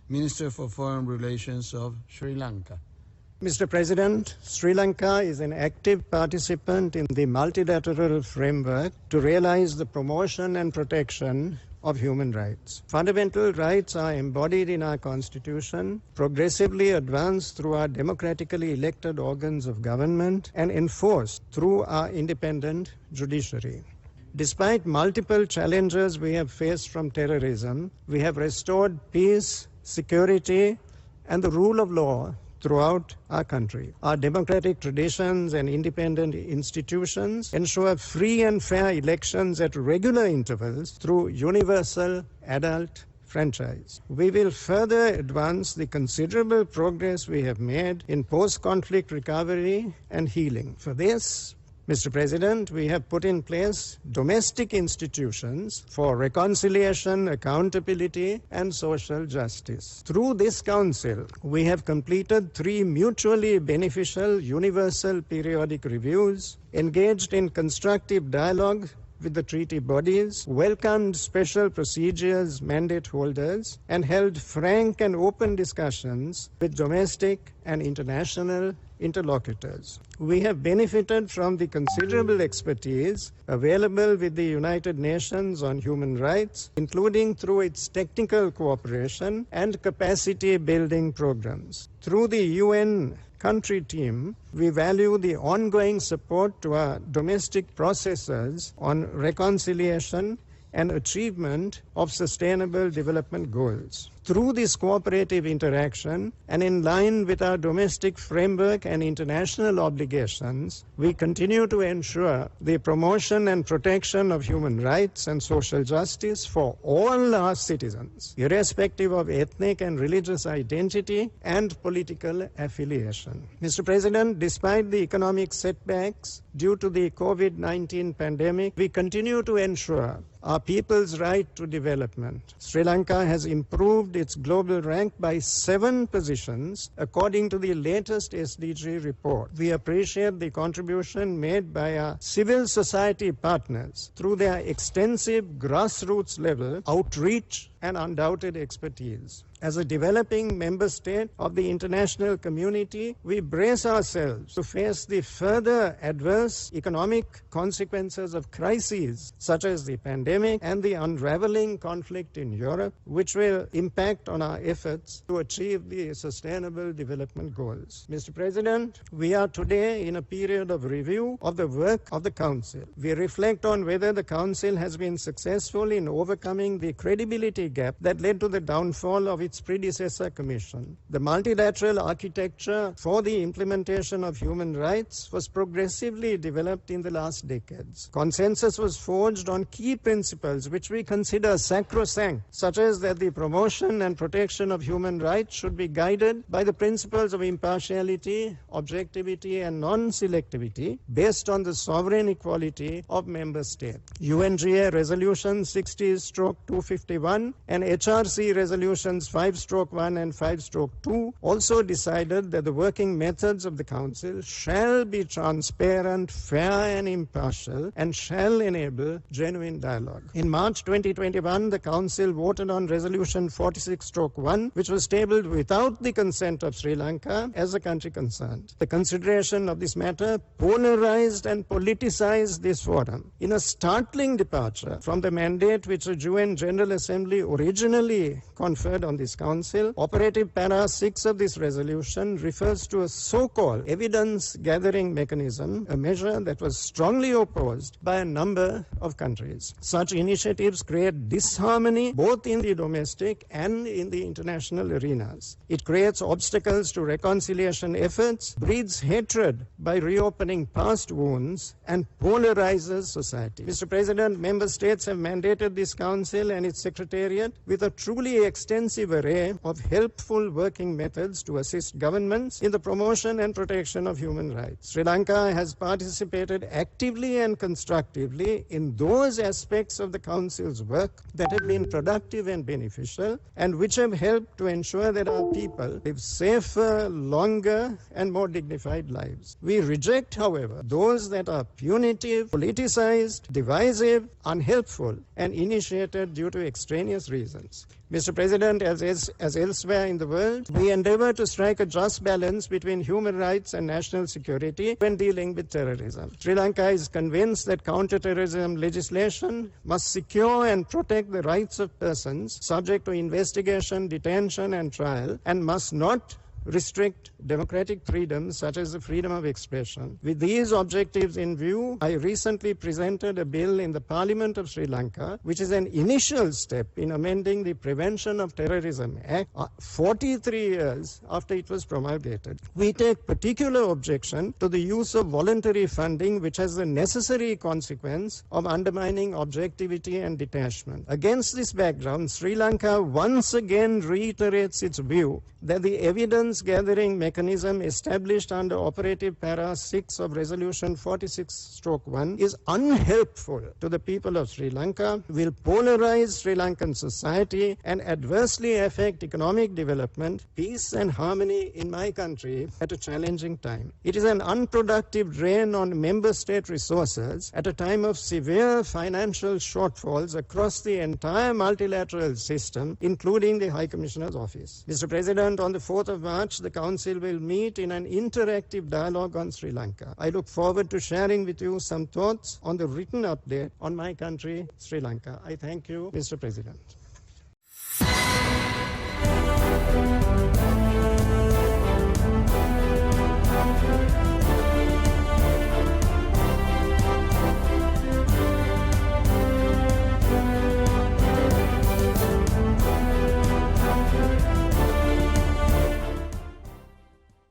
Minister for Foreign Relations of Sri Lanka. Mr. President, Sri Lanka is an active participant in the multilateral framework to realize the promotion and protection of human rights. Fundamental rights are embodied in our constitution, progressively advanced through our democratically elected organs of government, and enforced through our independent judiciary. Despite multiple challenges we have faced from terrorism, we have restored peace, security, and the rule of law throughout our country. Our democratic traditions and independent institutions ensure free and fair elections at regular intervals through universal adult franchise. We will further advance the considerable progress we have made in post-conflict recovery and healing. For this, Mr. President, we have put in place domestic institutions for reconciliation, accountability, and social justice. Through this council, we have completed 3 mutually beneficial universal periodic reviews, engaged in constructive dialogue with the treaty bodies, welcomed special procedures mandate holders, and held frank and open discussions with domestic and international interlocutors. We have benefited from the considerable expertise available with the United Nations on human rights, including through its technical cooperation and capacity building programs. Through the UN country team, we value the ongoing support to our domestic processes on reconciliation and achievement of sustainable development goals. Through this cooperative interaction and in line with our domestic framework and international obligations, we continue to ensure the promotion and protection of human rights and social justice for all our citizens, irrespective of ethnic and religious identity and political affiliation. Mr. President, despite the economic setbacks due to the COVID-19 pandemic, we continue to ensure our people's right to development. Sri Lanka has improved its global rank by 7 positions according to the latest SDG report. We appreciate the contribution made by our civil society partners through their extensive grassroots level outreach and undoubted expertise. As a developing member state of the international community, we brace ourselves to face the further adverse economic consequences of crises such as the pandemic and the unraveling conflict in Europe, which will impact on our efforts to achieve the sustainable development goals. Mr. President, we are today in a period of review of the work of the Council. We reflect on whether the Council has been successful in overcoming the credibility gap that led to the downfall of its predecessor commission. The multilateral architecture for the implementation of human rights was progressively developed in the last decades. Consensus was forged on key principles which we consider sacrosanct, such as that the promotion and protection of human rights should be guided by the principles of impartiality, objectivity, and non-selectivity based on the sovereign equality of member states. UNGA Resolution 60/251 and HRC Resolutions 5/1 and 5/2 also decided that the working methods of the Council shall be transparent, fair, and impartial, and shall enable genuine dialogue. In March 2021, the Council voted on Resolution 46/1, which was tabled without the consent of Sri Lanka as a country concerned. The consideration of this matter polarized and politicized this forum in a startling departure from the mandate which the UN General Assembly originally conferred on this Council. Operative Para 6 of this resolution refers to a so-called evidence-gathering mechanism, a measure that was strongly opposed by a number of countries. Such initiatives create disharmony both in the domestic and in the international arenas. It creates obstacles to reconciliation efforts, breeds hatred by reopening past wounds, and polarizes society. Mr. President, member states have mandated this Council and its Secretariat with a truly extensive array of helpful working methods to assist governments in the promotion and protection of human rights. Sri Lanka has participated actively and constructively in those aspects of the Council's work that have been productive and beneficial, and which have helped to ensure that our people live safer, longer, and more dignified lives. We reject, however, those that are punitive, politicized, divisive, unhelpful, and initiated due to extraneous obvious reasons. Mr. President, as elsewhere in the world, we endeavor to strike a just balance between human rights and national security when dealing with terrorism. Sri Lanka is convinced that counter-terrorism legislation must secure and protect the rights of persons subject to investigation, detention and trial, and must not restrict democratic freedoms such as the freedom of expression. With these objectives in view, I recently presented a bill in the Parliament of Sri Lanka, which is an initial step in amending the Prevention of Terrorism Act 43 years after it was promulgated. We take particular objection to the use of voluntary funding, which has the necessary consequence of undermining objectivity and detachment. Against this background, Sri Lanka once again reiterates its view that the evidence-gathering mechanism established under Operative Para 6 of Resolution 46/1 is unhelpful to the people of Sri Lanka, will polarize Sri Lankan society and adversely affect economic development, peace and harmony in my country at a challenging time. It is an unproductive drain on member state resources at a time of severe financial shortfalls across the entire multilateral system, including the High Commissioner's Office. Mr. President, on the 4th of March, the Council will meet in an interactive dialogue on Sri Lanka. I look forward to sharing with you some thoughts on the written update on my country, Sri Lanka. I thank you, Mr. President.